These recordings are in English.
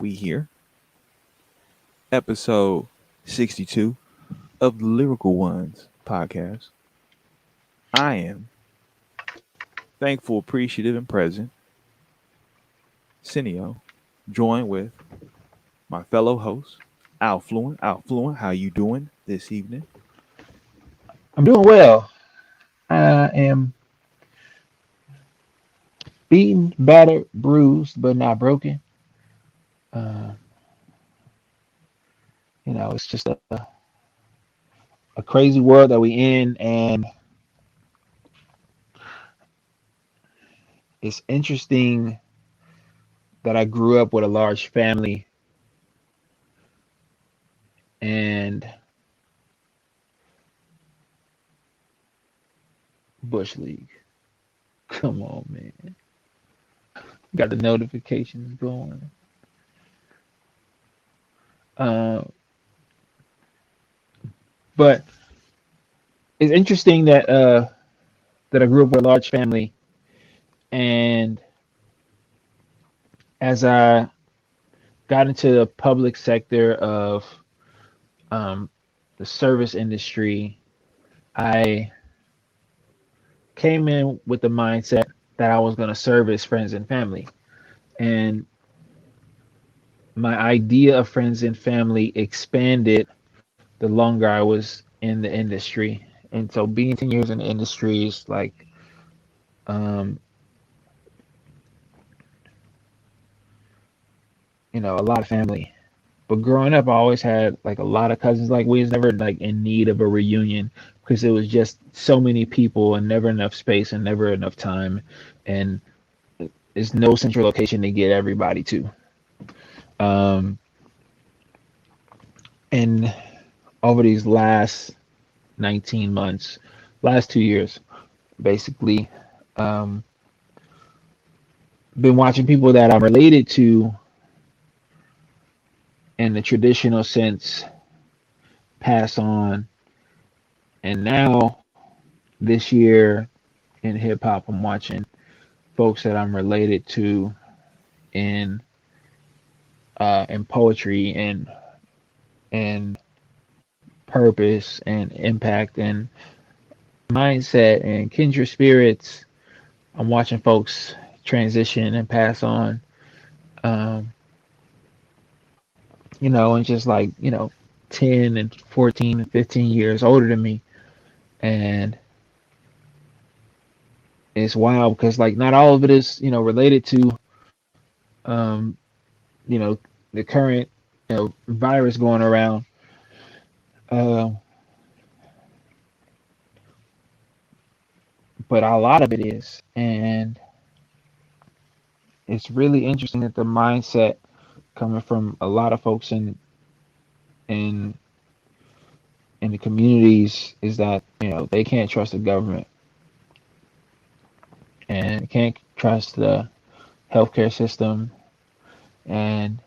We here, episode 62 of the Lyrical Ones podcast. I am thankful, appreciative, and present, Cineo, joined with my fellow host, Alfluent. Alfluent, how you doing this evening? I'm doing well. I am beaten, battered, bruised, but not broken. Uh, it's just a crazy world that we in, and it's interesting that I grew up with a large family, and Bush League. Come on, man. Got the notifications going. Uh, but it's interesting that I grew up with a large family, and as I got into the public sector of um, the service industry, I came in with the mindset that I was going to service friends and family. And my idea of friends and family expanded the longer I was in the industry. And so being 10 years in the industry is like, um, a lot of family. But growing up, I always had like a lot of cousins. Like we was never like in need of a reunion because it was just so many people and never enough space and never enough time. And there's no central location to get everybody to. Um, and over these last 19 months, last 2 years, basically, um, been watching people that I'm related to in the traditional sense pass on. And now, this year in hip hop, I'm watching folks that I'm related to in poetry and purpose and impact and mindset and kindred spirits. I'm watching folks transition and pass on. Um, and just like, 10 and 14 and 15 years older than me. And it's wild because like not all of it is, related to, um, you know, the current, virus going around. Uh, but a lot of it is. And it's really interesting that the mindset coming from a lot of folks in in the communities is that, they can't trust the government and can't trust the healthcare system. And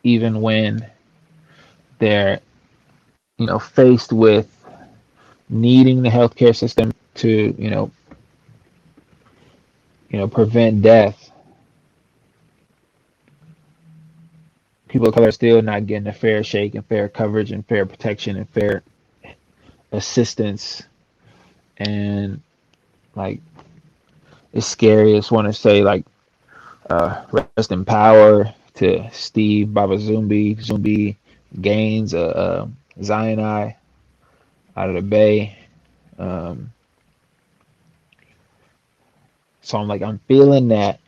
even when they're, faced with needing the healthcare system to, prevent death, people of color are still not getting a fair shake and fair coverage and fair protection and fair assistance. And like, it's scary. I just want to say like, rest in power to Steve Baba Zumbi Gaines, Zion out of the Bay. Um, so I'm feeling that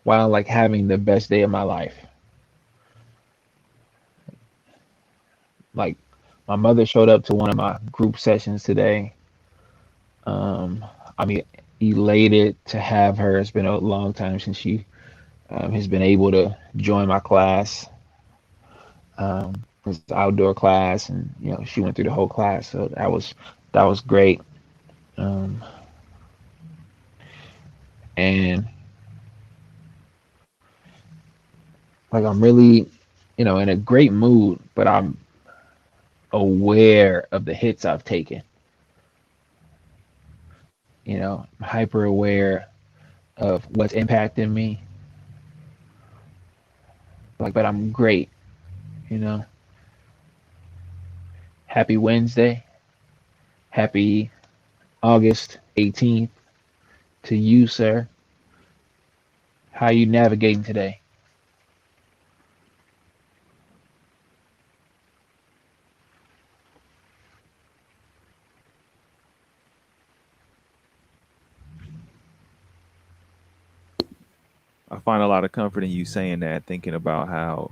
while like having the best day of my life. Like my mother showed up to one of my group sessions today. I'm elated to have her. It's been a long time since she has been able to join my class. It's outdoor class, and she went through the whole class, so that was great. Um, and like I'm really, in a great mood, but I'm aware of the hits I've taken. I'm hyper aware of what's impacting me, but I'm great. You know, happy Wednesday. Happy August 18th to you, sir. How you navigating today? I find a lot of comfort in you saying that, thinking about how,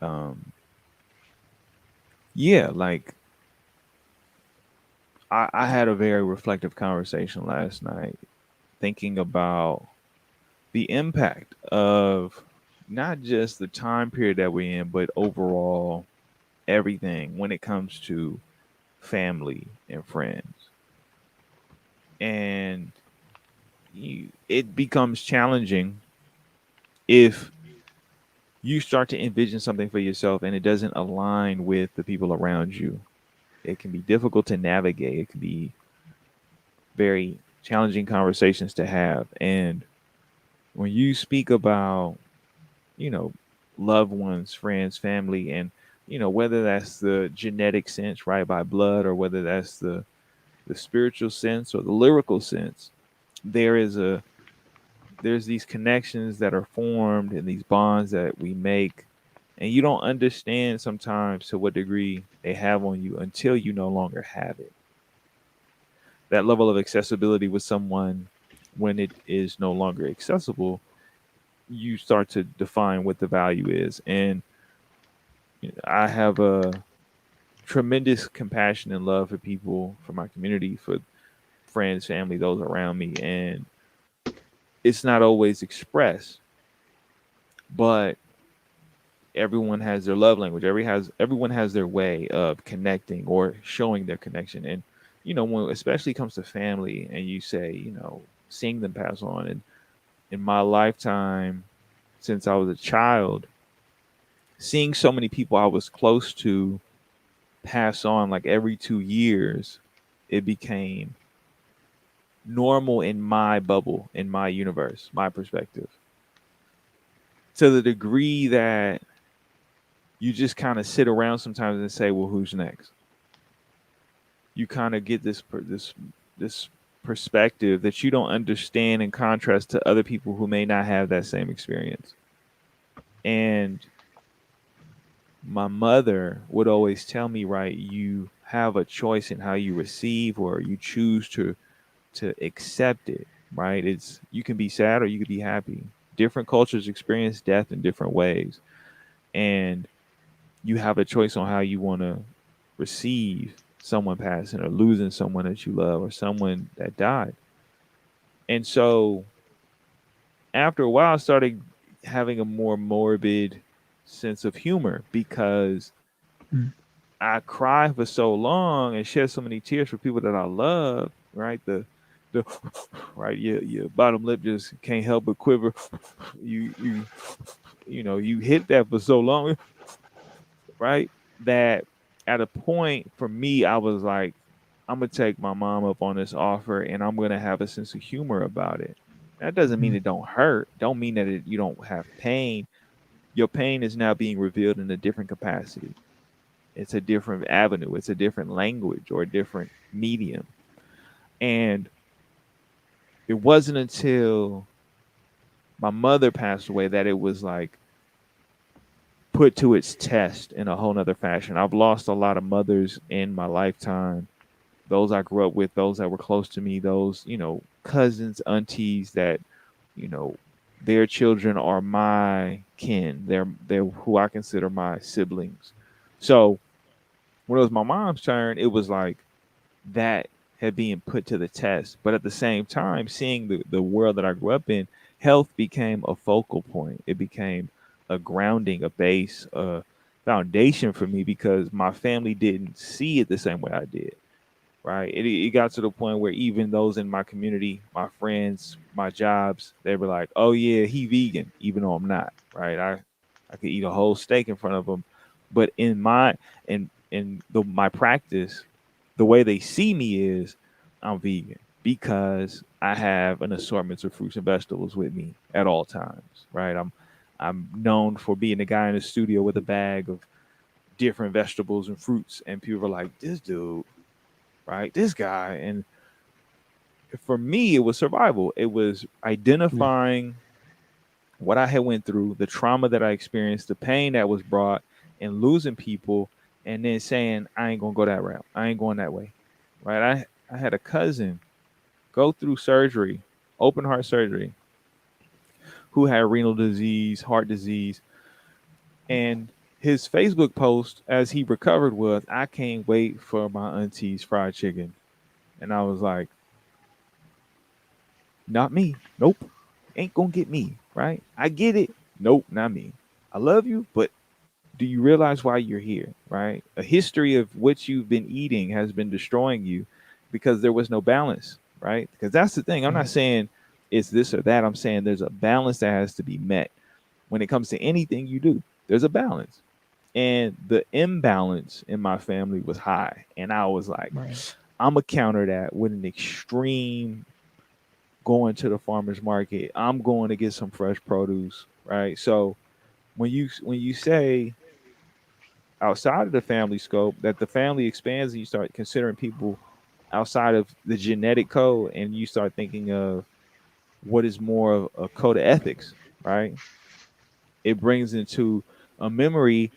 um, yeah, like I had a very reflective conversation last night, thinking about the impact of not just the time period that we're in, but overall everything when it comes to family and friends. And it becomes challenging if you start to envision something for yourself and it doesn't align with the people around you. It can be difficult to navigate. It can be very challenging conversations to have. And when you speak about, you know, loved ones, friends, family, and, whether that's the genetic sense, right, by blood, or whether that's the spiritual sense or the lyrical sense, there is a there's these connections that are formed and these bonds that we make, and you don't understand sometimes to what degree they have on you until you no longer have it. That level of accessibility with someone, when it is no longer accessible, you start to define what the value is. And I have a tremendous compassion and love for people, for my community, for friends, family, those around me, and it's not always expressed, but everyone has their love language. Everyone has their way of connecting or showing their connection. And when especially comes to family, and you say, seeing them pass on, and in my lifetime, since I was a child, seeing so many people I was close to pass on like every 2 years, it became normal in my bubble, in my universe, my perspective, to the degree that you just kind of sit around sometimes and say, well, who's next? You kind of get this perspective that you don't understand, in contrast to other people who may not have that same experience. And my mother would always tell me, right, you have a choice in how you receive, or you choose to accept it, right? It's, you can be sad or you can be happy. Different cultures experience death in different ways, and you have a choice on how you want to receive someone passing, or losing someone that you love, or someone that died. And so after a while, I started having a more morbid sense of humor, because Mm, I cried for so long and shed so many tears for people that I love, right? The right, your bottom lip just can't help but quiver. You hit that for so long, right? That at a point for me, I was like, I'm gonna take my mom up on this offer, and I'm gonna have a sense of humor about it. That doesn't mean mm, it don't hurt. Don't mean that you don't have pain. Your pain is now being revealed in a different capacity. It's a different avenue. It's a different language or a different medium. And it wasn't until my mother passed away that it was like put to its test in a whole nother fashion. I've lost a lot of mothers in my lifetime, those I grew up with, those that were close to me, those, cousins, aunties that, you know, their children are my kin. They're who I consider my siblings. So when it was my mom's turn, it was like that had been put to the test. But at the same time, seeing the world that I grew up in, health became a focal point. It became a grounding, a base, a foundation for me, because my family didn't see it the same way I did. Right. It got to the point where even those in my community, my friends, my jobs, they were like, "Oh yeah, he vegan," even though I'm not. Right. I could eat a whole steak in front of them, but in my practice, the way they see me is I'm vegan because I have an assortment of fruits and vegetables with me at all times. Right. I'm known for being the guy in the studio with a bag of different vegetables and fruits, and people are like, "This dude, right? This guy." And for me, it was survival. It was Yeah. identifying what I had went through, the trauma that I experienced, the pain that was brought, and losing people, and then saying, "I ain't gonna go that route. I ain't going that way." Right? I had a cousin go through surgery, open heart surgery, who had renal disease, heart disease, and his Facebook post as he recovered was, "I can't wait for my auntie's fried chicken." And I was like, "Not me. Nope. Ain't gonna get me." Right? I get it. Nope, not me. I love you, but do you realize why you're here? Right? A history of what you've been eating has been destroying you because there was no balance. Right? Because that's the thing. I'm not Right. saying it's this or that. I'm saying there's a balance that has to be met when it comes to anything you do. There's a balance. And the imbalance in my family was high. And I was like, Right. I'm going to counter that with an extreme going to the farmer's market. I'm going to get some fresh produce. Right. So when you say outside of the family scope, that the family expands and you start considering people outside of the genetic code, and you start thinking of what is more of a code of ethics, right? It brings into a memory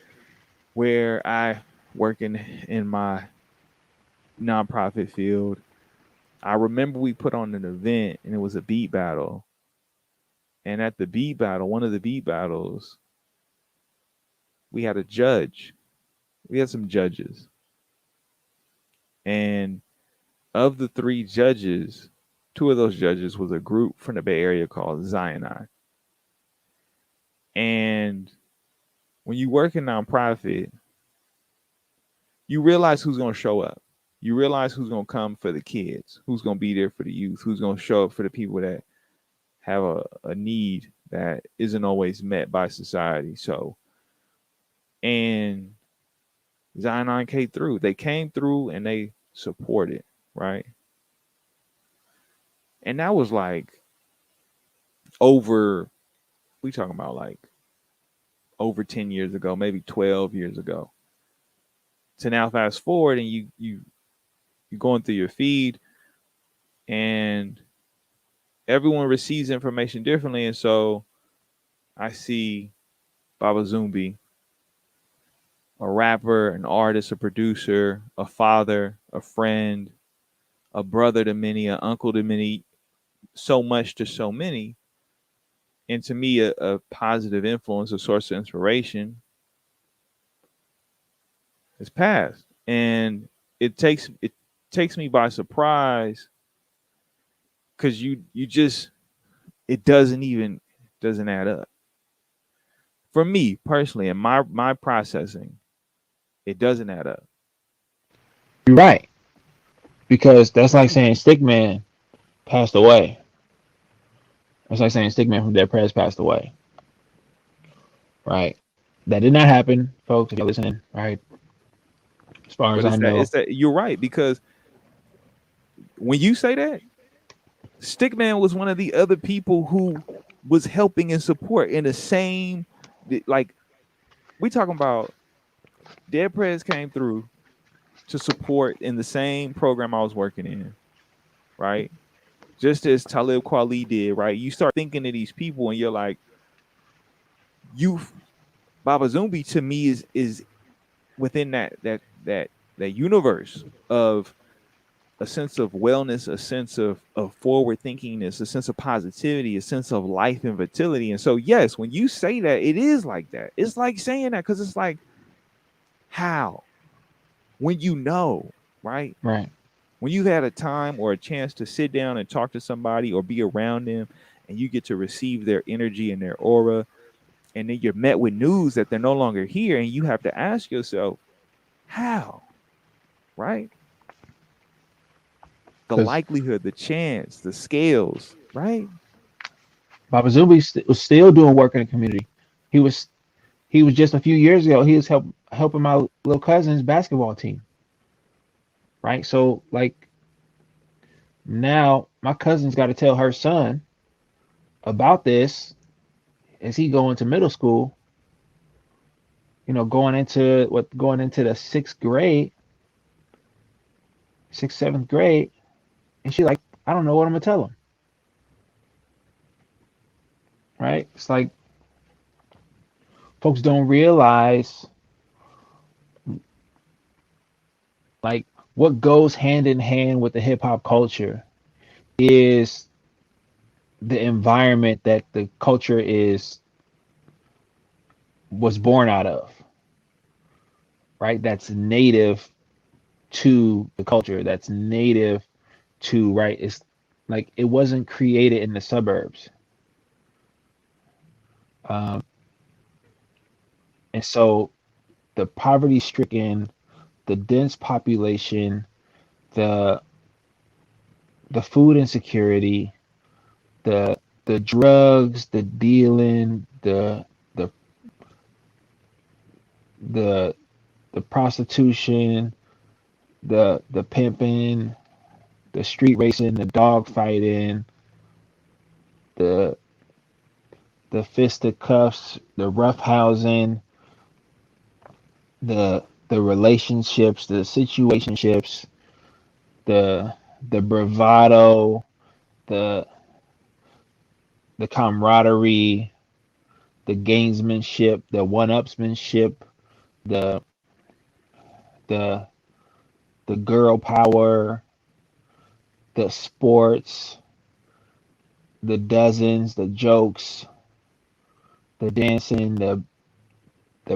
where I working in my nonprofit field. I remember we put on an event and it was a beat battle. And at the beat battle, one of the beat battles, we had a judge. We had some judges. And of the three judges, two of those judges was a group from the Bay Area called Zion. And when you work in nonprofit, you realize who's going to show up. You realize who's going to come for the kids, who's going to be there for the youth, who's going to show up for the people that have a need that isn't always met by society. So, and Zion came through. They came through and they supported, right? And that was like over, we talking about like over 10 years ago, maybe 12 years ago. So now fast forward and you going through your feed and everyone receives information differently. And so I see Baba Zumbi, a rapper, an artist, a producer, a father, a friend, a brother to many, an uncle to many, so much to so many. And to me, a positive influence, a source of inspiration has passed. And it takes me by surprise because you just it doesn't add up. For me personally, and my processing, it doesn't add up. You're right. Because that's like saying Stickman passed away. That's like saying Stickman from Dead Prez passed away. Right. That did not happen, folks, if you're listening, right? As far But as I it's know. that you're right because when you say that, Stickman was one of the other people who was helping and support in the same, like we talking about. Dead Prez came through to support in the same program I was working in, right? Just as Talib Kweli did, right? You start thinking of these people and you're like, you Baba Zumbi to me is within that universe of a sense of wellness, a sense of forward thinkingness, a sense of positivity, a sense of life and vitality. And so, yes, when you say that, it is like that. It's like saying that because it's like, how? When you know, right? Right. When you've had a time or a chance to sit down and talk to somebody or be around them and you get to receive their energy and their aura, and then you're met with news that they're no longer here, and you have to ask yourself, how? Right? The Because likelihood, the chance, the scales, right? Baba Zubi was still doing work in the community. He was he was just a few years ago. He was helping my little cousin's basketball team. Right. So like now, my cousin's got to tell her son about this, as he go into middle school, going into the sixth grade, sixth, seventh grade, and she like, I don't know what I'm gonna tell him, right? It's like folks don't realize like what goes hand in hand with the hip hop culture is the environment that the culture is was born out of, right? That's native to the culture. That's native to, right? It's like it wasn't created in the suburbs. Um, and so the poverty stricken, the dense population, the the food insecurity, the the drugs, the dealing, the the the prostitution, the pimping, the street racing, the dog fighting, the the fisticuffs, the roughhousing, the relationships, the situationships, the the bravado, the the camaraderie, the gamesmanship, the one-upsmanship, the the the girl power, the sports, the dozens, the jokes, the dancing, the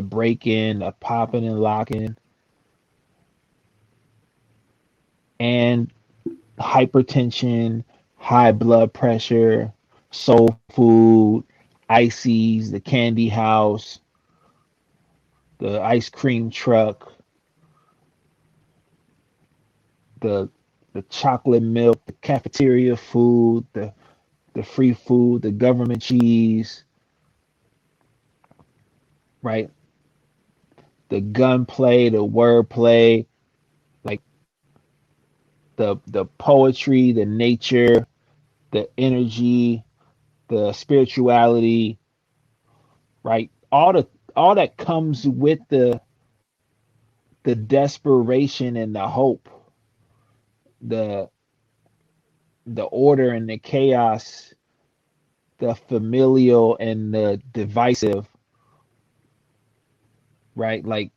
breaking, the popping and locking, and hypertension, high blood pressure, soul food, ices, the candy house, the ice cream truck, the the chocolate milk, the cafeteria food, the free food, the government cheese, right? The gunplay, the wordplay, like the poetry, the nature, the energy, the spirituality, right? All that comes with the desperation and the hope, the the order and the chaos, the familial and the divisive, right? Like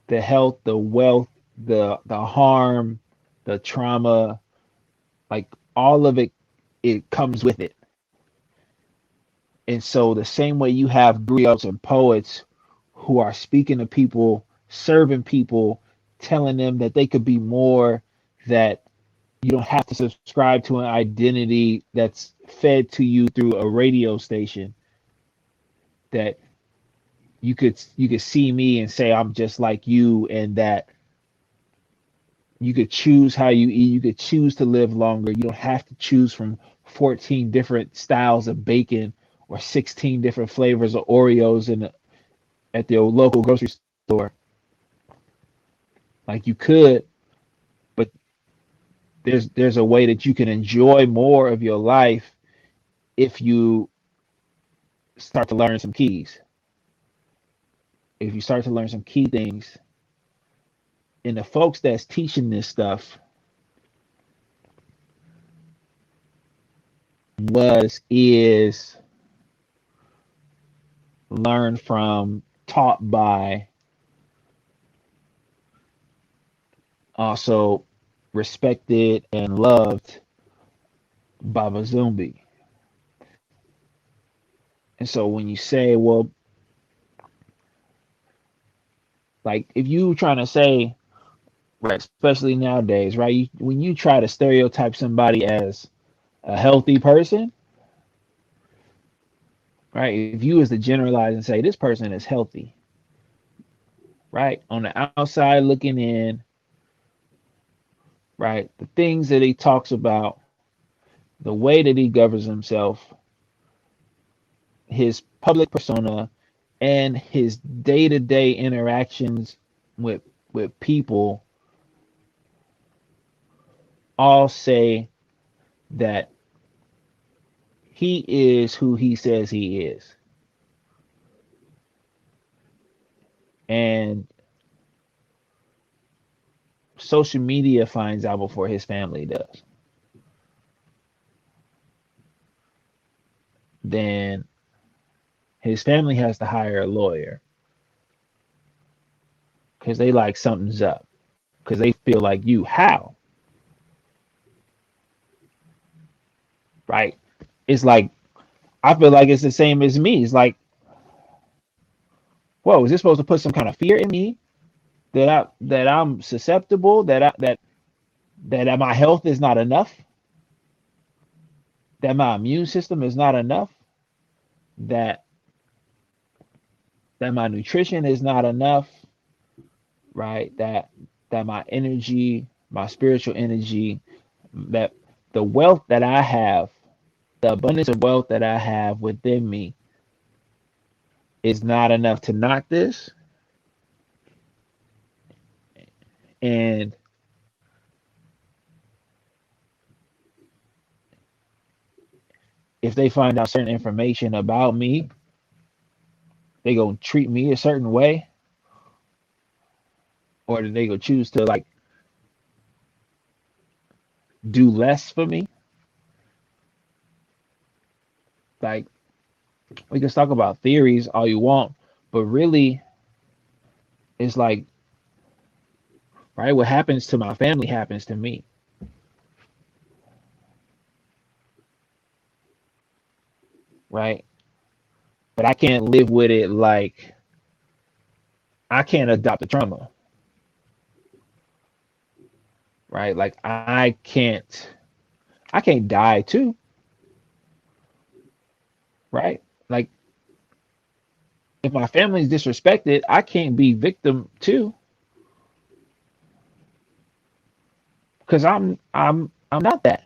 the health, the wealth, the harm, the trauma, like all of it comes with it. And so the same way you have griots and poets who are speaking to people, serving people, telling them that they could be more, that you don't have to subscribe to an identity that's fed to you through a radio station, that you could see me and say I'm just like you, and that you could choose how you eat, you could choose to live longer. You don't have to choose from 14 different styles of bacon or 16 different flavors of Oreos at the local grocery store. Like you could, but there's a way that you can enjoy more of your life if you start to learn some keys. If you start to learn some key things, and the folks that's teaching this stuff is learned from, taught by, also respected and loved Baba Zumbi. And so when you say, well, like if you trying to say, right, especially nowadays, right, when you try to stereotype somebody as a healthy person, right, if you was to generalize and say this person is healthy, right, on the outside looking in, right, the things that he talks about, the way that he governs himself, his public persona, and his day-to-day interactions with people all say that he is who he says he is. And social media finds out before his family does. Then his family has to hire a lawyer because they like something's up. Because they feel like you, how? Right? It's like, I feel like it's the same as me. It's like, whoa, is this supposed to put some kind of fear in me that I'm susceptible, that my health is not enough, that my immune system is not enough, that that my nutrition is not enough, right? That my energy, my spiritual energy, that the wealth that I have, the abundance of wealth that I have within me is not enough to knock this. And if they find out certain information about me, they gonna treat me a certain way, or they gonna choose to like do less for me. Like, we can talk about theories all you want, but really it's like, right, what happens to my family happens to me, right? But I can't live with it. Like, I can't adopt the trauma, right? Like, I can't die too, right? Like, if my family's disrespected, I can't be victim too, because I'm not that.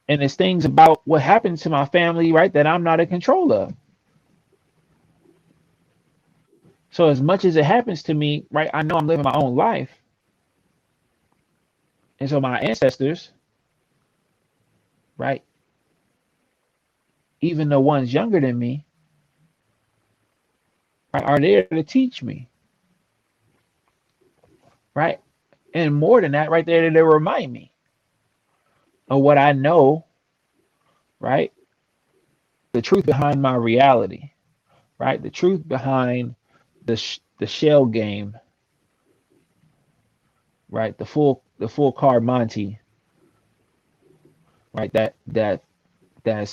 And there's things about what happens to my family, right, that I'm not in control of. So as much as it happens to me, right, I know I'm living my own life. And so my ancestors, right, even the ones younger than me, right, are there to teach me, right? And more than that, right there, to remind me of what I know, right? The truth behind my reality, right? The truth behind the shell game, right? The full card Monty, right? That's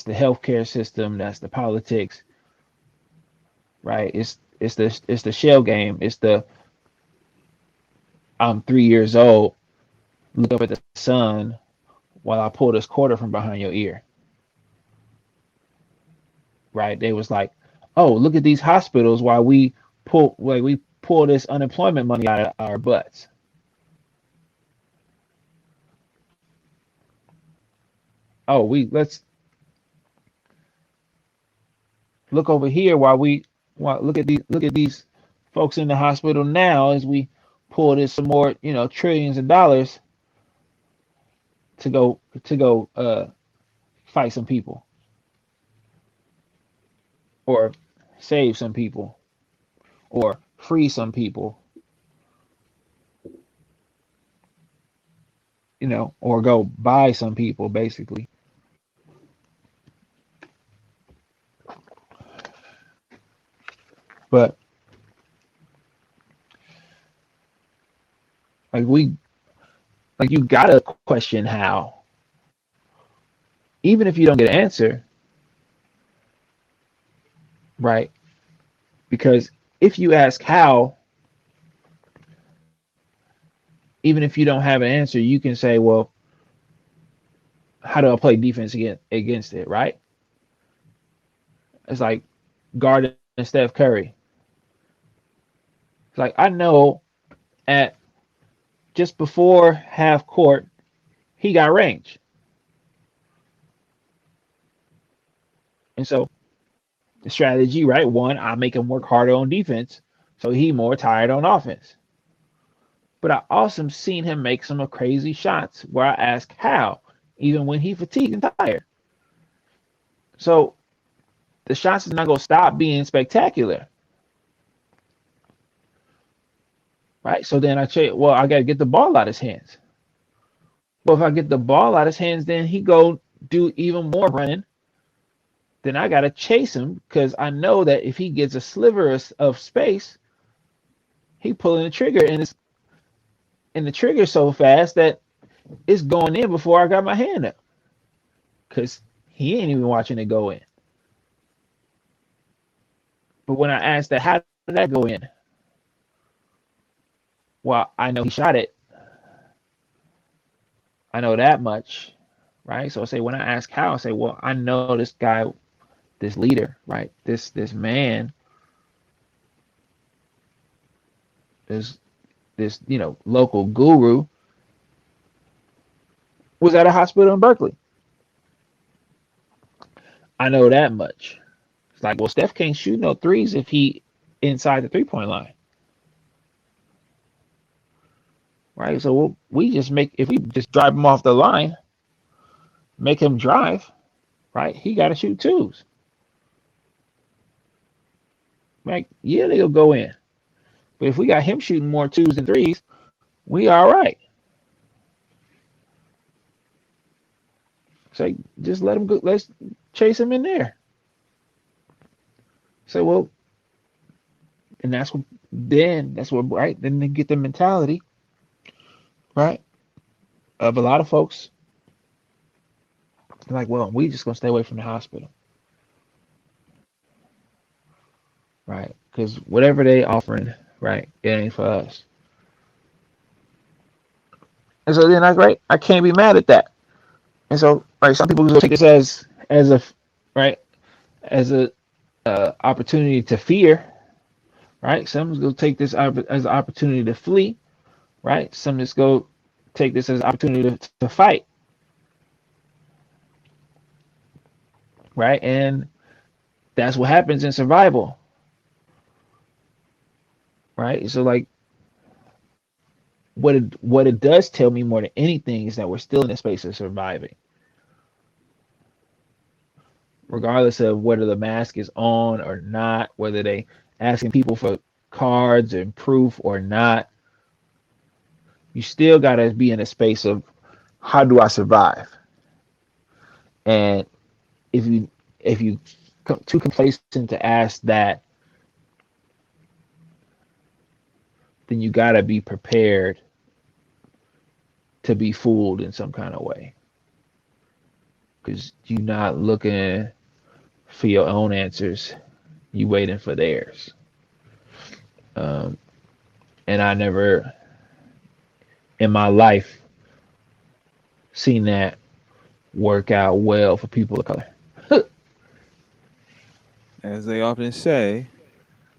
the healthcare system, that's the politics, right? It's the shell game. It's the I'm 3 years old, look up at the sun while I pull this quarter from behind your ear, right? They was like, oh, look at these hospitals while we pull this unemployment money out of our butts. Oh, we let's look over here while look at these folks in the hospital now as we pull this some more, trillions of dollars to go fight some people or save some people or free some people, or go buy some people basically. But like we like you gotta question how, even if you don't get an answer, right? Because if you ask how, even if you don't have an answer, you can say, well, how do I play defense against it, right? It's like guarding Steph Curry. It's like I know at just before half court he got range, and so the strategy, right? One, I make him work harder on defense, so he more tired on offense. But I also seen him make some crazy shots where I ask how, even when he fatigued and tired. So the shots is not gonna stop being spectacular, right? So then I say, well, I gotta get the ball out of his hands. Well, if I get the ball out of his hands, then he go do even more running. Then I gotta chase him because I know that if he gets a sliver of space, he pulling the trigger and the trigger so fast that it's going in before I got my hand up because he ain't even watching it go in. But when I asked that, how did that go in? Well, I know he shot it. I know that much, right? So I say when I ask how, I say, well, I know this guy, this leader, right? This man, this local guru was at a hospital in Berkeley. I know that much. It's like, well, Steph can't shoot no threes if he inside the 3-point line, right? So we just make if we just drive him off the line, make him drive, right? He got to shoot twos. Like, yeah, they'll go in. But if we got him shooting more twos than threes, we all right. So just let him go. Let's chase him in there. So well, and that's what right. Then they get the mentality, right, of a lot of folks like, well, we just gonna stay away from the hospital, right? Because whatever they offering, right, it ain't for us. And so then I can't be mad at that. And so right, some people will take this as a right as a opportunity to fear, right? Some will take this as an opportunity to flee, right? Some just go take this as an opportunity to fight, right? And that's what happens in survival, right? So like what it does tell me more than anything is that we're still in a space of surviving, regardless of whether the mask is on or not, whether they asking people for cards and proof or not. You still gotta be in a space of how do I survive? And if you too complacent to ask that, then you gotta be prepared to be fooled in some kind of way because you're not looking for your own answers, you waiting for theirs. um, and I never in my life seen that work out well for people of color. As they often say,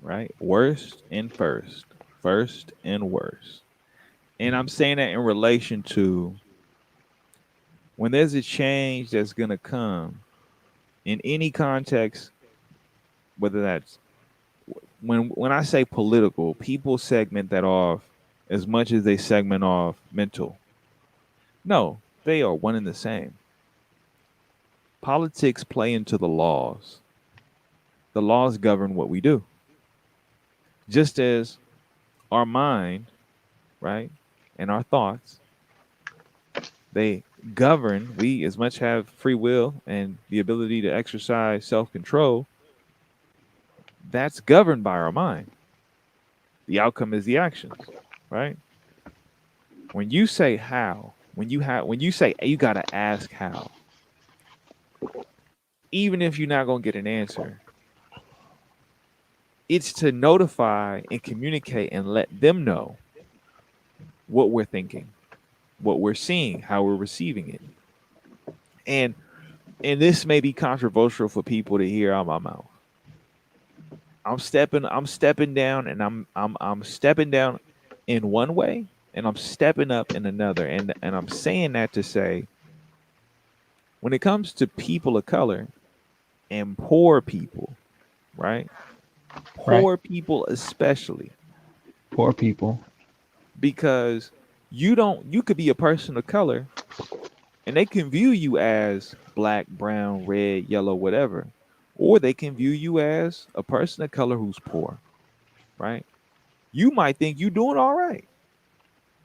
right? Worst and first, first and worst. And I'm saying that in relation to when there's a change that's going to come in any context, whether that's when I say political, people segment that off as much as they segment off mental. No, they are one and the same. Politics play into the laws. The laws govern what we do. Just as our mind, right, and our thoughts, they govern, we as much have free will and the ability to exercise self-control, that's governed by our mind. The outcome is the actions, right? When you say how, when you say you got to ask how, even if you're not going to get an answer, it's to notify and communicate and let them know what we're thinking, what we're seeing, how we're receiving it. And this may be controversial for people to hear out my mouth. I'm stepping down and I'm stepping down in one way and I'm stepping up in another. And I'm saying that to say when it comes to people of color and poor people, right? Right? Poor people especially, Poor people. because you could be a person of color And they can view you as black, brown, red, yellow, whatever. Or they can view you as a person of color who's poor, right? You might think you're doing all right.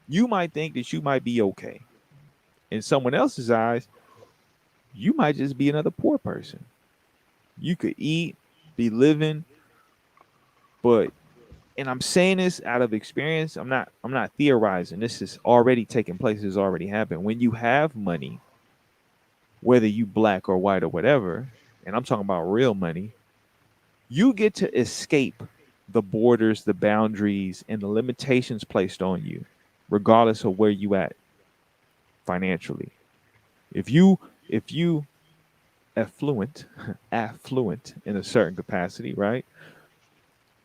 You might think that you might be okay. In someone else's eyes, you might just be another poor person. You could eat, be living, but and I'm saying this out of experience. I'm not theorizing. This is already taking place. This has already happened. When you have money, whether you black or white or whatever, and I'm talking about real money, you get to escape the borders, the boundaries, and the limitations placed on you, regardless of where you at financially. If you affluent, affluent in a certain capacity, right?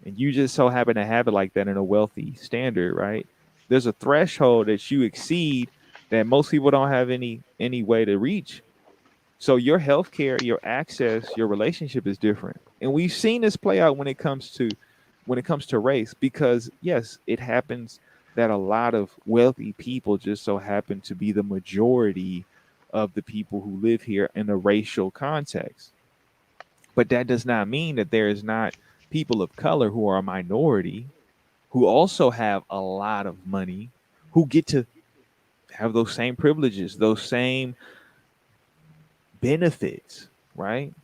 And you just so happen to have it like that in a wealthy standard, right? There's a threshold that you exceed that most people don't have any way to reach. So your healthcare, your access, your relationship is different. And we've seen this play out when it comes to race because yes, it happens that a lot of wealthy people just so happen to be the majority of the people who live here in a racial context. But that does not mean that there is not people of color who are a minority who also have a lot of money who get to have those same privileges, those same benefits, right?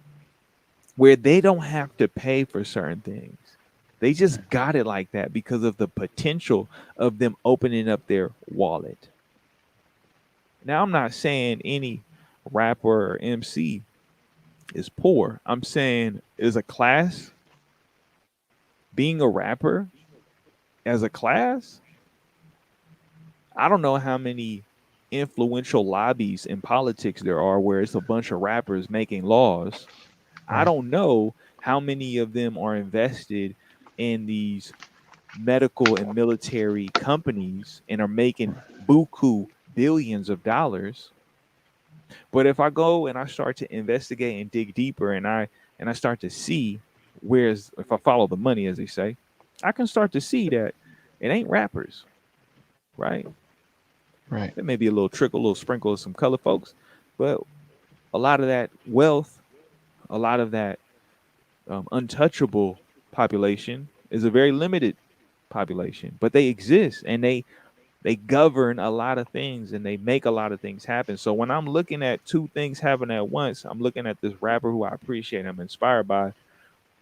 Where they don't have to pay for certain things. They just got it like that because of the potential of them opening up their wallet. Now, I'm not saying any rapper or MC is poor. I'm saying as a class, being a rapper as a class, I don't know how many influential lobbies in politics there are where it's a bunch of rappers making laws. I Right. don't know how many of them are invested in these medical and military companies and are making buku billions of dollars. But if I go and I start to investigate and dig deeper and I start to see where's if I follow the money as they say, I can start to see that it ain't rappers, right? Right. There may be a little trickle, a little sprinkle of some color folks, but a lot of that wealth, a lot of that untouchable population is a very limited population, but they exist and they govern a lot of things and they make a lot of things happen. So when I'm looking at two things happening at once, I'm looking at this rapper who I appreciate, I'm inspired by,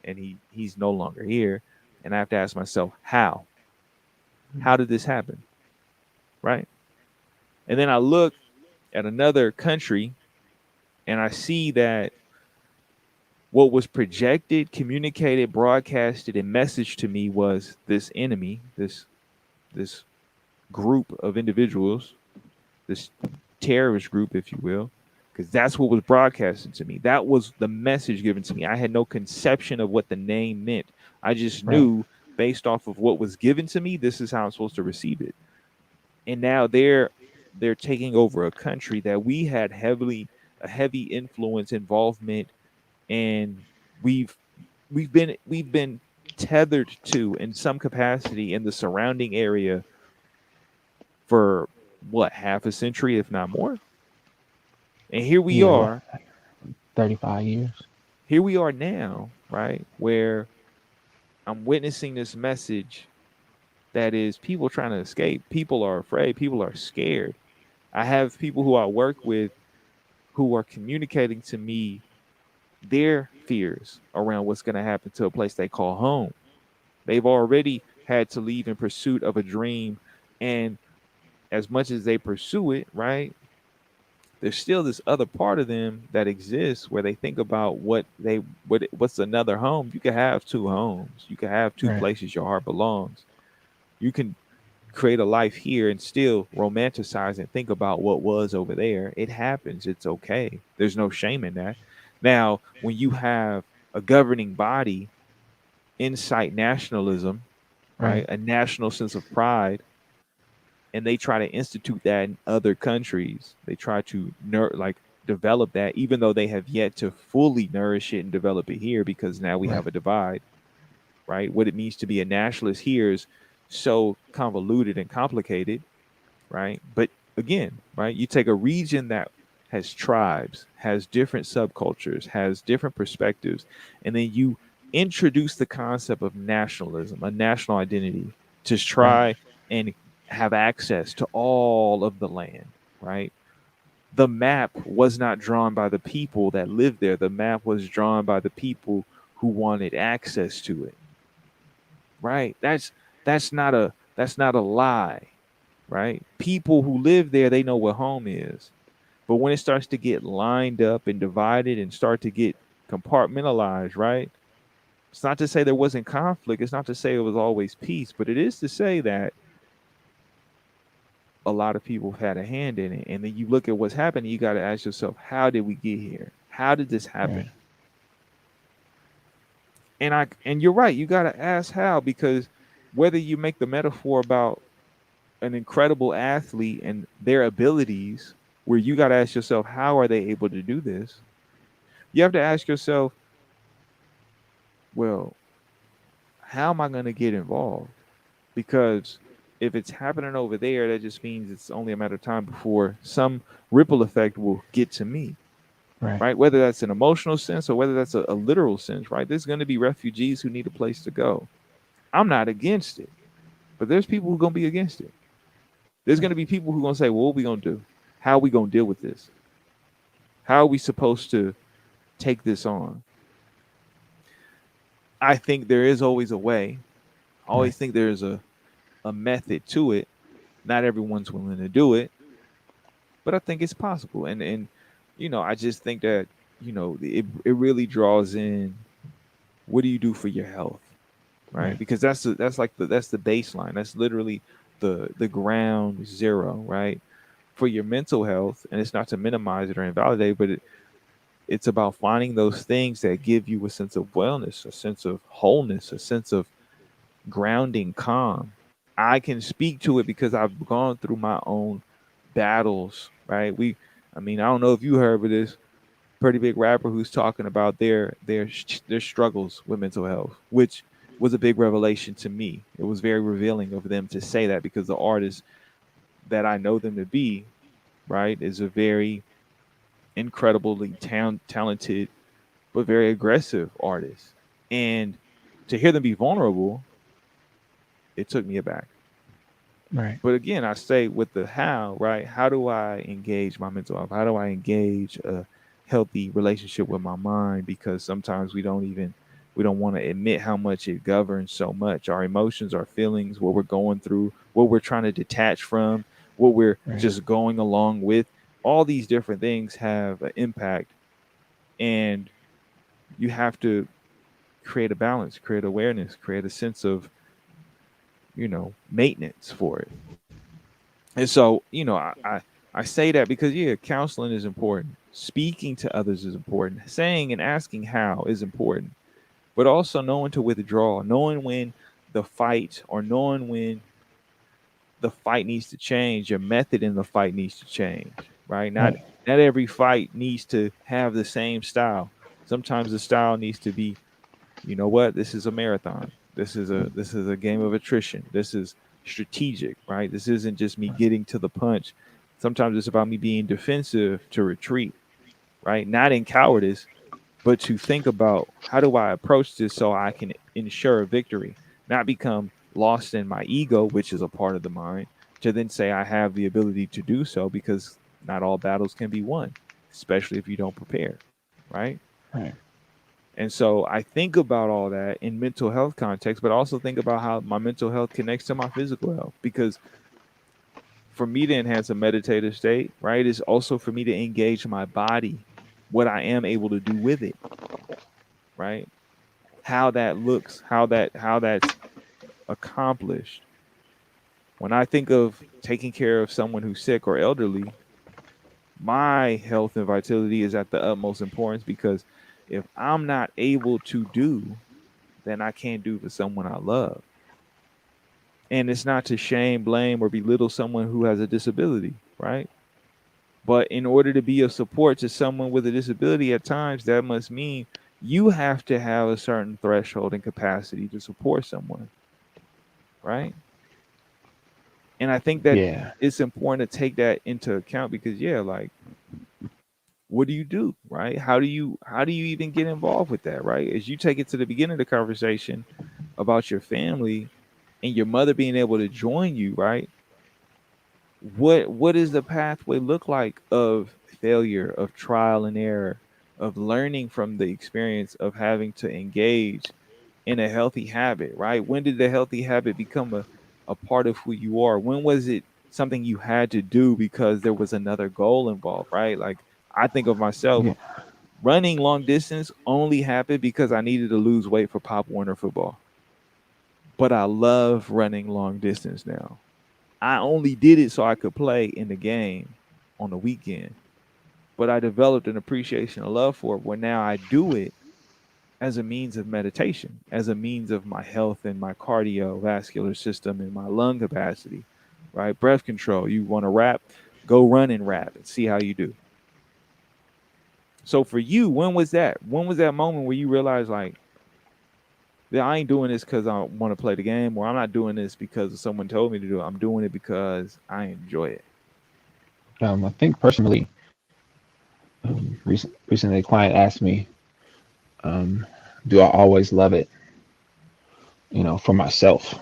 and he's no longer here, and I have to ask myself, how? How did this happen? Right? And then I look at another country and I see that what was projected, communicated, broadcasted, and messaged to me was this enemy, this group of individuals, this terrorist group, if you will, because that's what was broadcasted to me. That was the message given to me. I had no conception of what the name meant. I just Right. knew based off of what was given to me, this is how I'm supposed to receive it. And now they're taking over a country that we had a heavy influence involvement, and we've we've been tethered to in some capacity in the surrounding area for what, half a century if not more. And here we Yeah. What? are 35 years. here we are now, right, where I'm witnessing this message that is people trying to escape, people are afraid, people are scared. I have people who I work with who are communicating to me their fears around what's going to happen to a place they call home. They've already had to leave in pursuit of a dream, and as much as they pursue it, right, there's still this other part of them that exists where they think about what's another home. You can have two homes. You can have two Right. places your heart belongs. You can create a life here and still romanticize and think about what was over there. It happens. It's okay. There's no shame in that. Now, when you have a governing body incite nationalism, right? Right. A national sense of pride, and they try to institute that in other countries. They try to develop that, even though they have yet to fully nourish it and develop it here, because now we Right. have a divide, right? What it means to be a nationalist here is so convoluted and complicated, right? But again, right, you take a region that has tribes, has different subcultures, has different perspectives, and then you introduce the concept of nationalism, a national identity, to Right. try and have access to all of the land, right? The map was not drawn by the people that lived there. The map was drawn by the people who wanted access to it, right? That's not a lie, right? People who live there, they know what home is. But when it starts to get lined up and divided and start to get compartmentalized, right? It's not to say there wasn't conflict. It's not to say it was always peace, but it is to say that a lot of people have had a hand in it. And then you look at what's happening, you got to ask yourself, how did we get here? How did this Right. happen? And you're right, you got to ask how, because whether you make the metaphor about an incredible athlete and their abilities, where you got to ask yourself, how are they able to do this? You have to ask yourself, well, how am I going to get involved? Because if it's happening over there, that just means it's only a matter of time before some ripple effect will get to me, Right. right? Whether that's an emotional sense or whether that's a literal sense, right? There's going to be refugees who need a place to go. I'm not against it, but there's people who are going to be against it. There's going to be people who are going to say, well, what are we going to do? How are we going to deal with this? How are we supposed to take this on? I think there is always a way. I Right. always think there's a method to it. Not everyone's willing to do it, but I think it's possible. And I just think that it really draws in, what do you do for your health, right? Right. Because that's the baseline. That's literally the ground zero, right? For your mental health, and it's not to minimize it or invalidate, but it's about finding those things that give you a sense of wellness, a sense of wholeness, a sense of grounding, calm. I can speak to it because I've gone through my own battles, right? I mean, I don't know if you heard, but this pretty big rapper who's talking about their struggles with mental health, which was a big revelation to me. It was very revealing of them to say that, because the artist that I know them to be, right, is a very incredibly talented but very aggressive artist. And to hear them be vulnerable, it took me aback. Right. But again, I say with the how, right? How do I engage my mental health? How do I engage a healthy relationship with my mind? Because sometimes we don't want to admit how much it governs so much. Our emotions, our feelings, what we're going through, what we're trying to detach from, what we're Right. just going along with. All these different things have an impact, and you have to create a balance, create awareness, create a sense of, maintenance for it. And so, I say that because, yeah, counseling is important. Speaking to others is important. Saying and asking how is important. But also knowing to withdraw, knowing when the fight, or knowing when the fight needs to change, your method in the fight needs to change, right? Not Right. not every fight needs to have the same style. Sometimes the style needs to be, you know what, this is a marathon. This is a game of attrition. This is strategic, right? This isn't just me getting to the punch. Sometimes it's about me being defensive to retreat, right? Not in cowardice, but to think about, how do I approach this so I can ensure a victory, not become lost in my ego, which is a part of the mind, to then say I have the ability to do so, because not all battles can be won, especially if you don't prepare, right? Right. And so I think about all that in mental health context, but also think about how my mental health connects to my physical health. Because for me to enhance a meditative state, right, is also for me to engage my body, what I am able to do with it, right? How that looks, how that's accomplished. When I think of taking care of someone who's sick or elderly, my health and vitality is at the utmost importance, because if I'm not able to do, then I can't do for someone I love. And it's not to shame, blame, or belittle someone who has a disability, right? But in order to be of support to someone with a disability, at times that must mean you have to have a certain threshold and capacity to support someone, right? And I think that Yeah. it's important to take that into account, because, yeah, like, what do you do, right? How do you even get involved with that, right? As you take it to the beginning of the conversation about your family and your mother being able to join you, right? What does the pathway look like of failure, of trial and error, of learning from the experience of having to engage in a healthy habit, right? When did the healthy habit become a part of who you are? When was it something you had to do because there was another goal involved, right? Like I think of myself, Yeah. running long distance only happened because I needed to lose weight for Pop Warner football. But I love running long distance now. I only did it so I could play in the game on the weekend. But I developed an appreciation and love for it where now I do it as a means of meditation, as a means of my health and my cardiovascular system and my lung capacity, right? Breath control. You want to rap? Go run and rap and see how you do. So for you, when was that? When was that moment where you realized like, yeah, I ain't doing this because I want to play the game, or I'm not doing this because someone told me to do it. I'm doing it because I enjoy it. I think personally, recently a client asked me, um, do I always love it? For myself,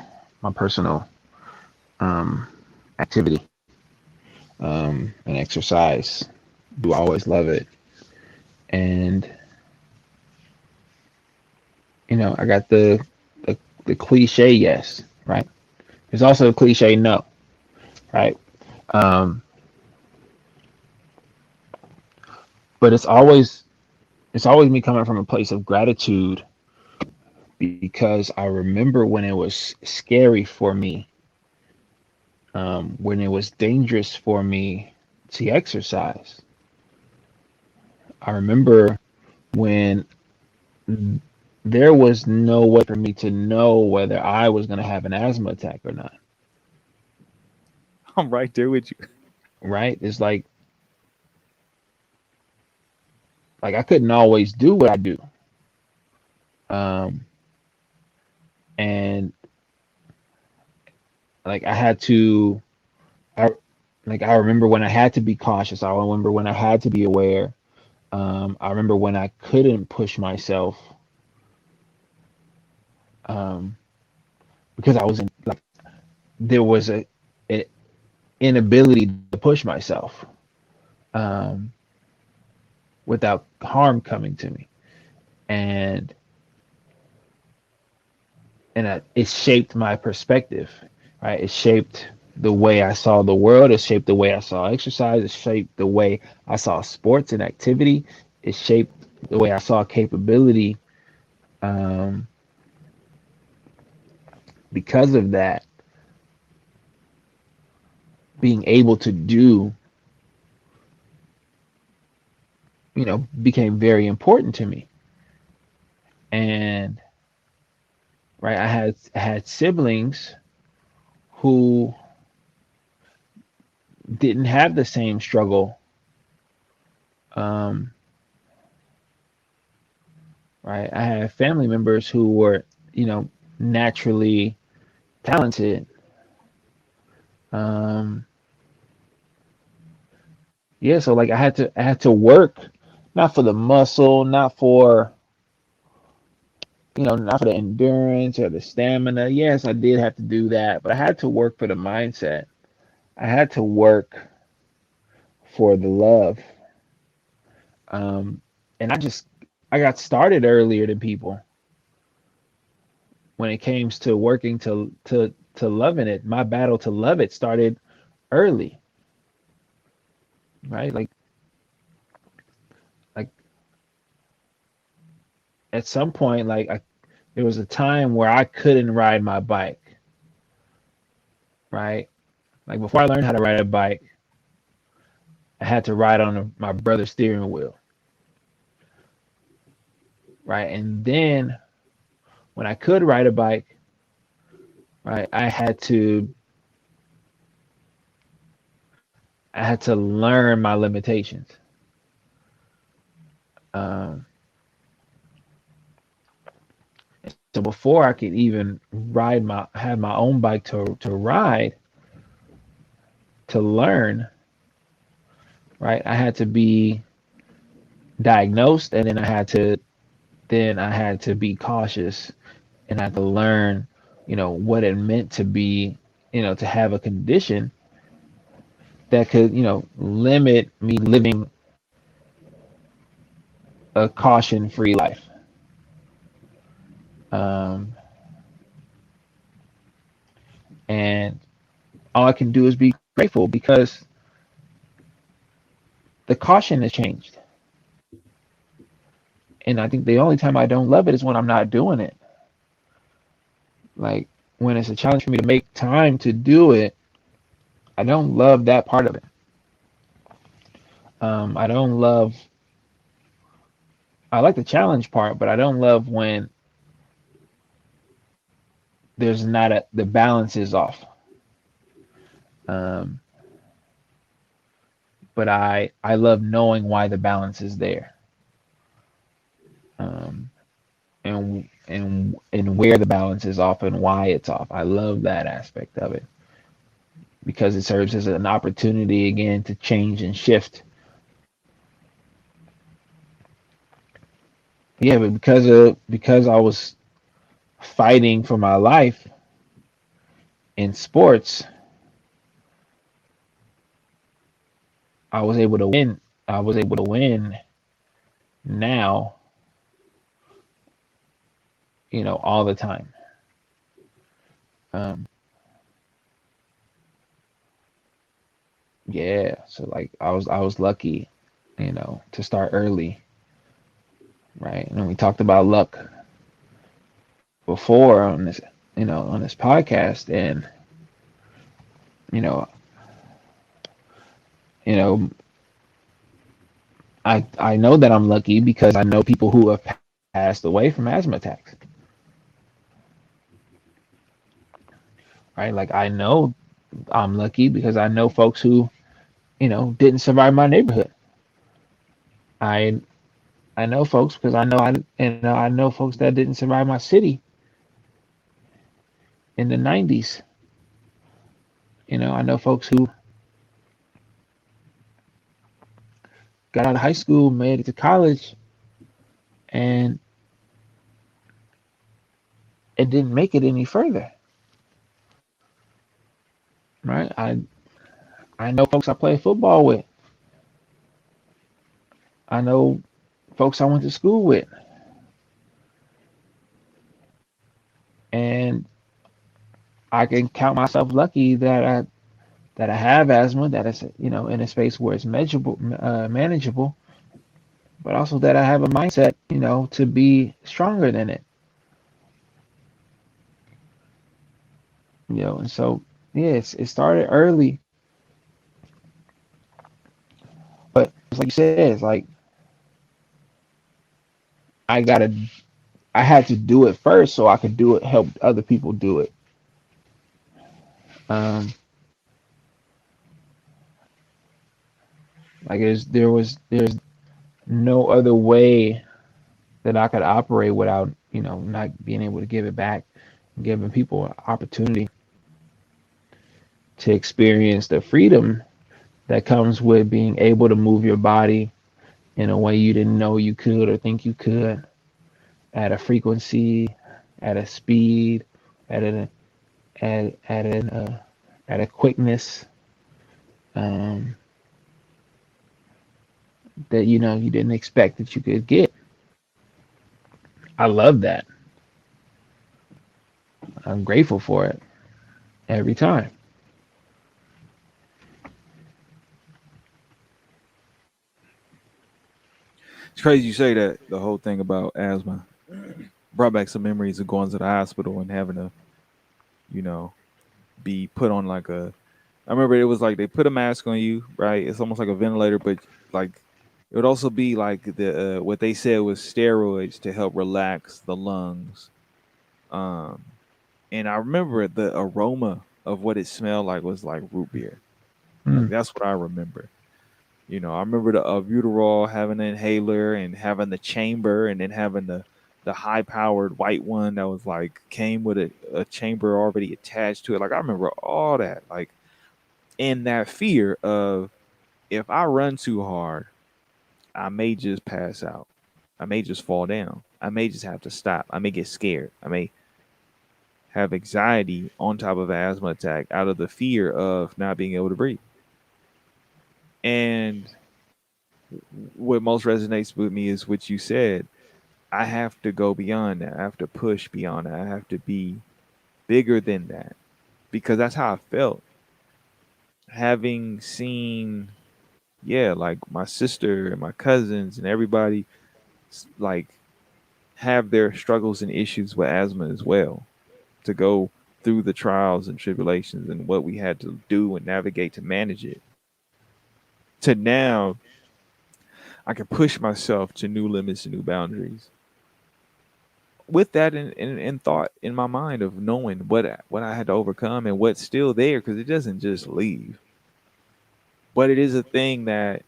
my personal um, activity and exercise. Do I always love it? And I got the cliche yes, right? There's also a cliche no, right? Um, but it's always me coming from a place of gratitude because I remember when it was scary for me, when it was dangerous for me to exercise. I remember when there was no way for me to know whether I was going to have an asthma attack or not, I'm right there with you. right? It's like I couldn't always do what I do. Um, and like I had to I I remember when I had to be cautious. I remember when I had to be aware. I remember when I couldn't push myself um, because I was in like there was a inability to push myself um, without harm coming to me, and it shaped my perspective. Right, it shaped the way I saw the world. It shaped the way I saw exercise. It shaped the way I saw sports and activity. It shaped the way I saw capability. Um, because of that, being able to do, became very important to me. And right, I had siblings who didn't have the same struggle. Um, right, I had family members who were, naturally talented. Um, yeah, so like I had to work, not for the muscle, not for the endurance or the stamina. Yes, I did have to do that, but I had to work for the mindset. I had to work for the love. Um, and I got started earlier than people when it came to working to loving it. My battle to love it started early, right? Like at some point, there was a time where I couldn't ride my bike, right? Like before I learned how to ride a bike, I had to ride on my brother's steering wheel, right? And then when I could ride a bike, right, I had to learn my limitations. Um, so before I could even have my own bike to ride, to learn, right, I had to be diagnosed, and then I had to be cautious, and I had to learn, what it meant to be, to have a condition that could, limit me living a caution-free life. Um, and all I can do is be grateful because the caution has changed. And I think the only time I don't love it is when I'm not doing it. Like when it's a challenge for me to make time to do it, I don't love that part of it. I don't love, I like the challenge part, but I don't love when there's not the balance is off. Um, but I love knowing why the balance is there. Um, and where the balance is off and why it's off. I love that aspect of it because it serves as an opportunity again to change and shift. Yeah, but because I was fighting for my life in sports, I was able to win. I was able to win now, all the time. Um, yeah, so like I was lucky, to start early, right? And we talked about luck before on this podcast, and you know, you know, I know that I'm lucky because I know people who have passed away from asthma attacks, right? Like I know I'm lucky because I know folks who, didn't survive my neighborhood. I I know folks because I know folks that didn't survive my city in the 90s. I know folks who got out of high school, made it to college, and it didn't make it any further, right? I know folks I play football with. I know folks I went to school with, and I can count myself lucky that I have asthma, that it's in a space where it's manageable, but also that I have a mindset, to be stronger than it, and so yeah, it started early, but it's like you said, it's like I gotta, I had to do it first so I could do it, help other people do it. Um, like there's no other way that I could operate without not being able to give it back, giving people an opportunity to experience the freedom that comes with being able to move your body in a way you didn't know you could or think you could, at a frequency, at a speed, at an at an at a quickness, um, that you didn't expect that you could get. I love that. I'm grateful for it every time. It's crazy you say that. The whole thing about asthma brought back some memories of going to the hospital and having to, you know, be put on like a. I remember it was like they put a mask on you, right? It's almost like a ventilator, but like it would also be like the what they said was steroids to help relax the lungs. Um, and I remember the aroma of what it smelled like was like root beer. Like Mm, that's what I remember. I remember the albuterol having an inhaler and having the chamber, and then having the high powered white one that was like came with a chamber already attached to it. Like I remember all that. Like in that fear of if I run too hard, I may just pass out. I may just fall down. I may just have to stop. I may get scared. I may have anxiety on top of an asthma attack out of the fear of not being able to breathe. And what most resonates with me is what you said. I have to go beyond that. I have to push beyond that. I have to be bigger than that because that's how I felt. Having seen, yeah, like my sister and my cousins and everybody like have their struggles and issues with asthma as well, to go through the trials and tribulations and what we had to do and navigate to manage it. To now, I can push myself to new limits and new boundaries. With that in thought in my mind of knowing what I had to overcome and what's still there, because it doesn't just leave, but it is a thing that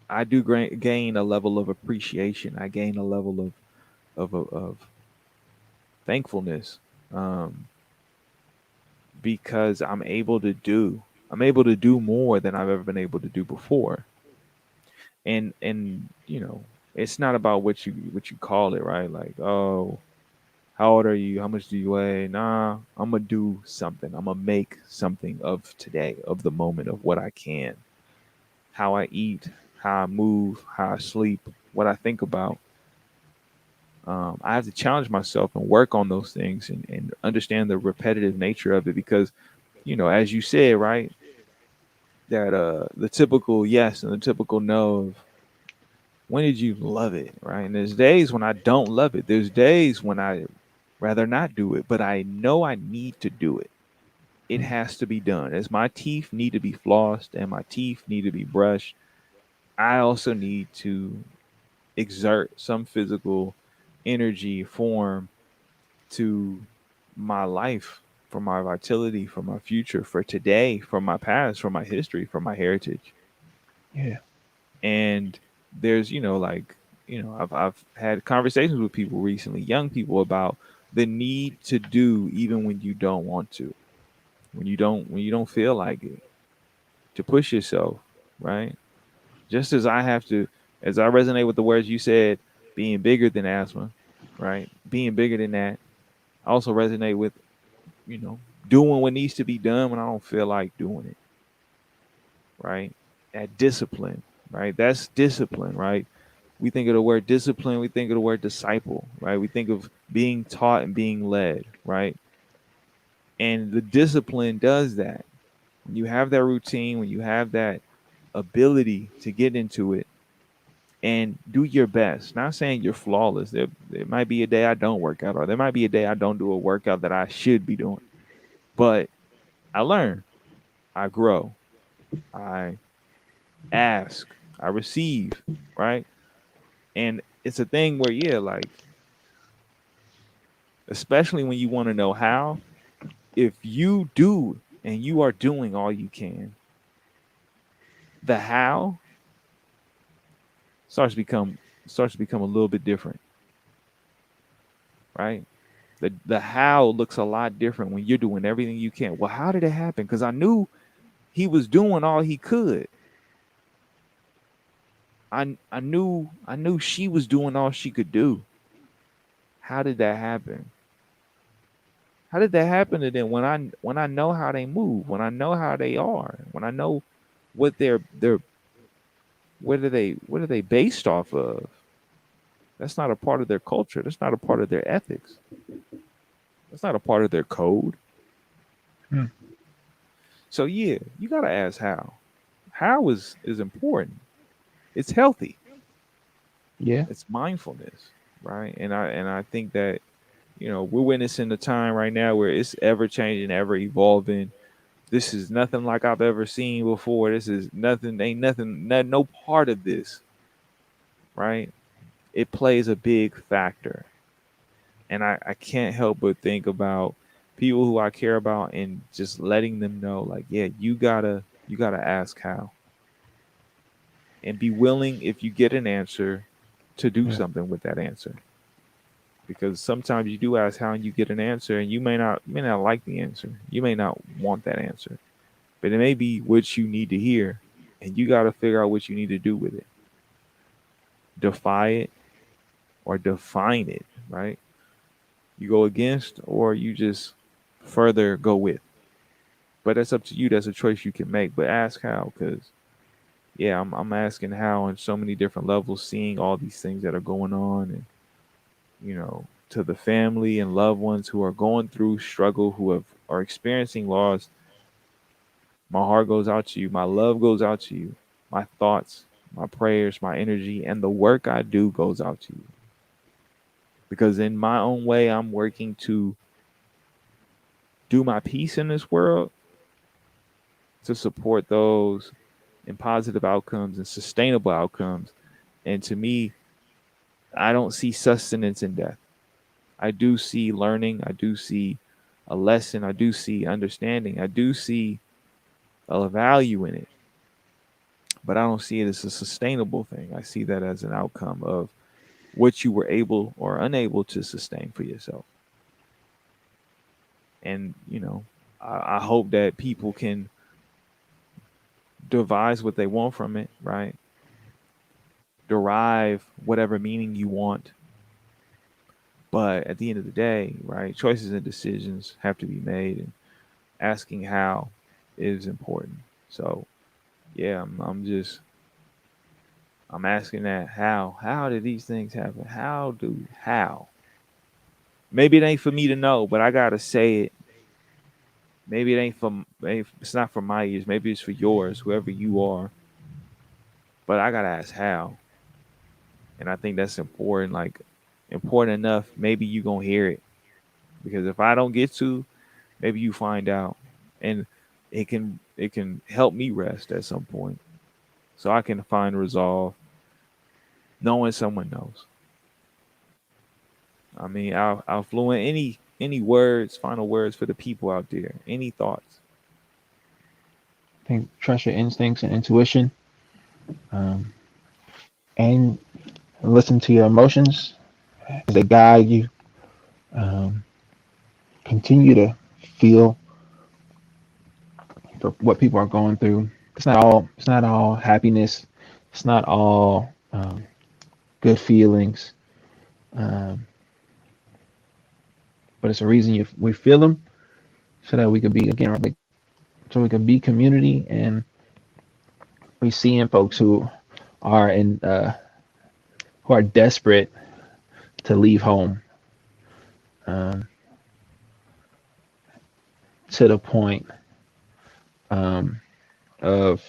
I do gain a level of appreciation. I gain a level of thankfulness, um, because I'm able to do more than I've ever been able to do before. And it's not about what you call it, right? Like, oh, how old are you? How much do you weigh? Nah, I'm gonna do something. I'm gonna make something of today, of the moment, of what I can, how I eat, how I move, how I sleep, what I think about. I have to challenge myself and work on those things and understand the repetitive nature of it because, as you said, right, that the typical yes and the typical no of when did you love it, right? And there's days when I don't love it. There's days when I rather not do it, but I know I need to do it. It Mm. has to be done. As my teeth need to be flossed and my teeth need to be brushed, I also need to exert some physical energy form to my life, for my vitality, for my future, for today, for my past, for my history, for my heritage. Yeah. And there's, like, I've had conversations with people recently, young people, about the need to do even when you don't want to, when you don't feel like it, to push yourself, right? Just as I resonate with the words you said, being bigger than asthma, right? Being bigger than that. I also resonate with, you know, doing what needs to be done when I don't feel like doing it, right? That discipline, right? That's discipline, right? We think of the word discipline, we think of the word disciple, right? We think of being taught and being led, right? And the discipline does that. When you have that routine, when you have that ability to get into it and do your best, not saying you're flawless. There might be a day I don't work out, or there might be a day I don't do a workout that I should be doing. But I learn, I grow, I ask, I receive, right? And it's a thing where, yeah, like, especially when you want to know how, if you do and you are doing all you can, the how starts to become starts to become a little bit different, right? The how looks a lot different when you're doing everything you can. Well, how did it happen? Because I knew he was doing all he could. I knew she was doing all she could do. How did that happen? How did that happen to them when I know how they move, when I know how they are, when I know what they're what are they based off of? That's not a part of their culture. That's not a part of their ethics. That's not a part of their code. Mm. So yeah, you gotta ask how. How is important. It's healthy. Yeah. It's mindfulness, right? And I think that we're witnessing a time right now where it's ever changing, ever evolving. This is nothing like I've ever seen before. This is nothing. Ain't nothing. No part of this, right? It plays a big factor, and I can't help but think about people who I care about and just letting them know, like, yeah, you gotta ask how, and be willing, if you get an answer, to do Yeah. something with that answer. Because sometimes you do ask how and you get an answer, and you may not like the answer. You may not want that answer, but it may be what you need to hear, and you got to figure out what you need to do with it. defy it or define it, right? You go against or you just further go with. But that's up to you. That's a choice you can make. But ask how, because yeah, I'm asking how on so many different levels, seeing all these things that are going on, and to the family and loved ones who are going through struggle, who are experiencing loss. My heart goes out to you. My love goes out to you. My thoughts, my prayers, my energy, and the work I do goes out to you. Because in my own way, I'm working to do my piece in this world to support those in positive outcomes and sustainable outcomes. And to me, I don't see sustenance in death. I do see learning. I do see a lesson. I do see understanding. I do see a value in it. But I don't see it as a sustainable thing. I see that as an outcome of what you were able or unable to sustain for yourself. And, I hope that people can devise what they want from it, right? Derive whatever meaning you want. But at the end of the day, right, choices and decisions have to be made, and asking how is important. So, yeah, I'm asking that how did these things happen? How? Maybe it ain't for me to know, but I gotta say it. Maybe it ain't for maybe it's not for my ears. Maybe it's for yours, whoever you are. But I gotta ask how, and I think that's important. Like important enough. Maybe you gonna hear it because if I don't get to, maybe you find out, and it can help me rest at some point, so I can find resolve knowing someone knows. I mean, I'll fluent any words, final words for the people out there. Any thoughts? I think trust your instincts and intuition, and listen to your emotions as they guide you. Um, Continue to feel for what people are going through. It's not all happiness. It's not all good feelings. Um, but it's a reason we feel them so that we could be again like so we can be community, and we see in folks are in who are desperate to leave home, um, to the point um, of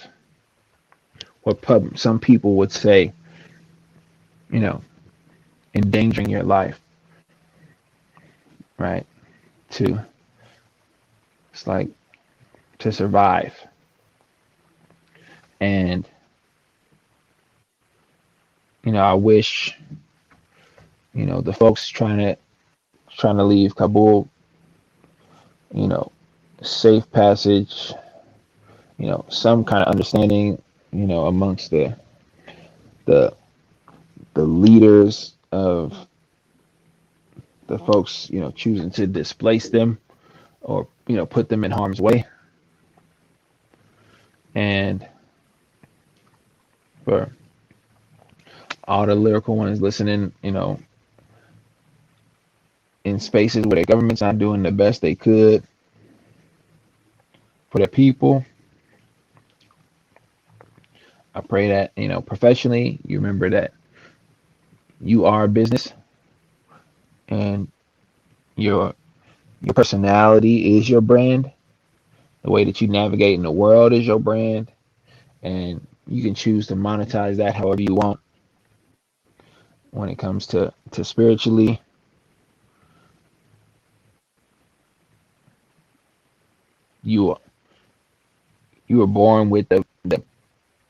what some people would say, you know, endangering your life, right? To It's like to survive. And I wish the folks trying to leave Kabul, you know, safe passage, some kind of understanding, amongst the the leaders of the folks, choosing to displace them or put them in harm's way, and for all the lyrical ones listening, in spaces where the government's not doing the best they could for their people. I pray that professionally you remember that you are a business, and your your personality is your brand. The way that you navigate in the world is your brand, and you can choose to monetize that however you want. When it comes to spiritually, you you were born with the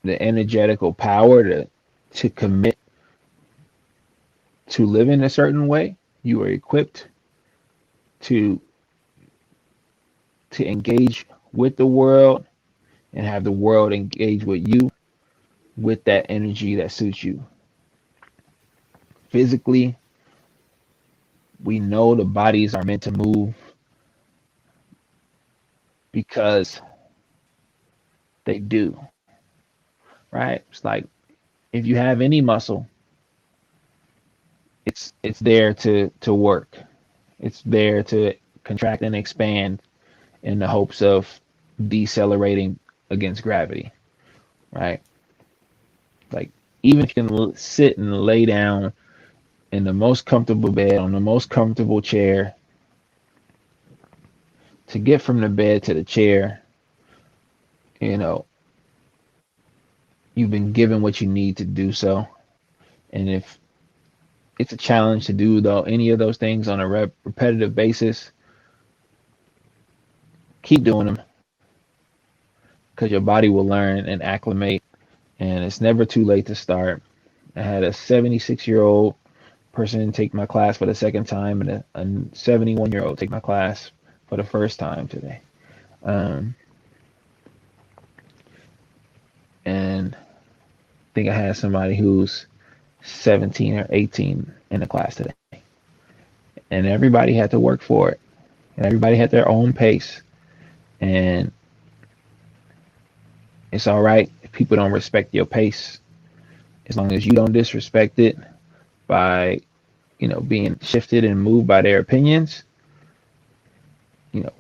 energetical power to commit to live in a certain way. You are equipped to engage with the world and have the world engage with you with that energy that suits you. Physically, we know the bodies are meant to move because they do, right? It's like if you have any muscle, it's there to work. It's there to contract and expand in the hopes of decelerating against gravity, right? Like even if you can sit and lay down in the most comfortable bed on the most comfortable chair, to get from the bed to the chair, you know, you've been given what you need to do so. And if it's a challenge to do though any of those things on a repetitive basis, keep doing them because your body will learn and acclimate. And it's never too late to start. I had a 76-year-old person take my class for the second time and a 71-year-old take my class for the first time today. Um, and I think I had somebody who's 17 or 18 in the class today. And everybody had to work for it. And everybody had their own pace. And it's all right if people don't respect your pace, as long as you don't disrespect it by, being shifted and moved by their opinions. You know,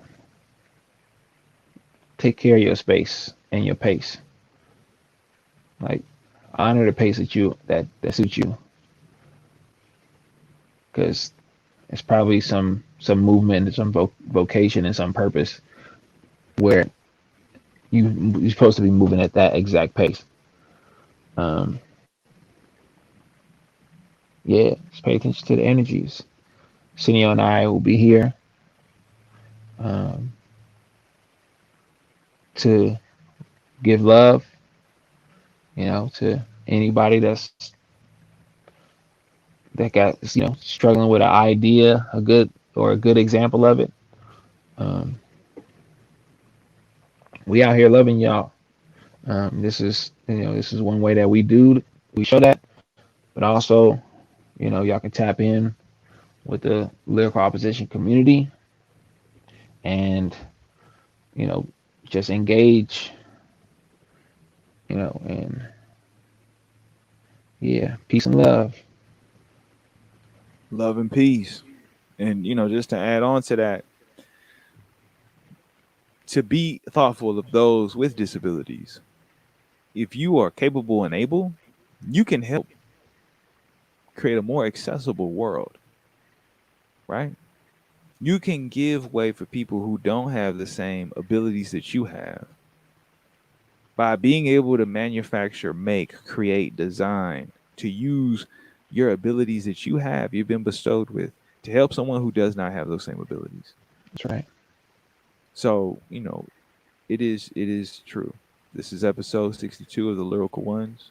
take care of your space and your pace. Like honor the pace that suits you, because it's probably some movement and some vocation and some purpose where you're supposed to be moving at that exact pace. Um, yeah, just pay attention to the energies. Cineo and I will be here um, to give love, to anybody that got struggling with an idea, a good example of it. Um, we out here loving y'all. This is one way that we show that, but also y'all can tap in with the lyrical opposition community and you know just engage, and yeah, peace and love. Love and peace. And, just to add on to that, to be thoughtful of those with disabilities. If you are capable and able, you can help create a more accessible world, right? You can give way for people who don't have the same abilities that you have by being able to manufacture, make, create, design, to use your abilities that you have, you've been bestowed with, to help someone who does not have those same abilities. That's right. So, it is true. This is episode 62 of the Lyrical Ones.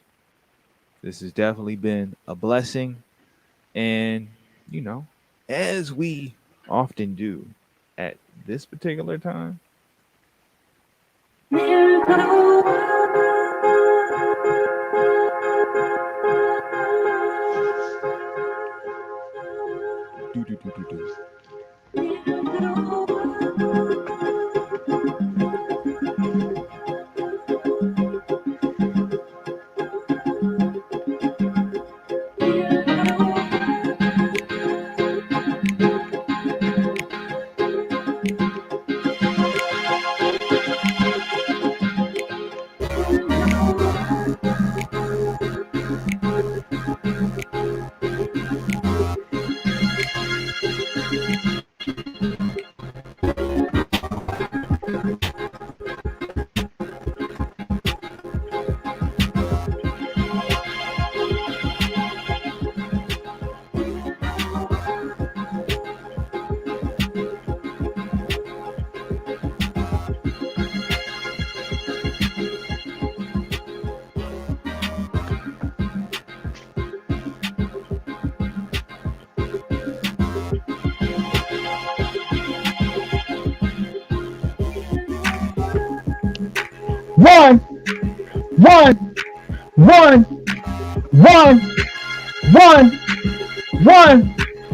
This has definitely been a blessing. And, as we often do at this particular time, do, do, do, do, do. One, one, one, one, one, one.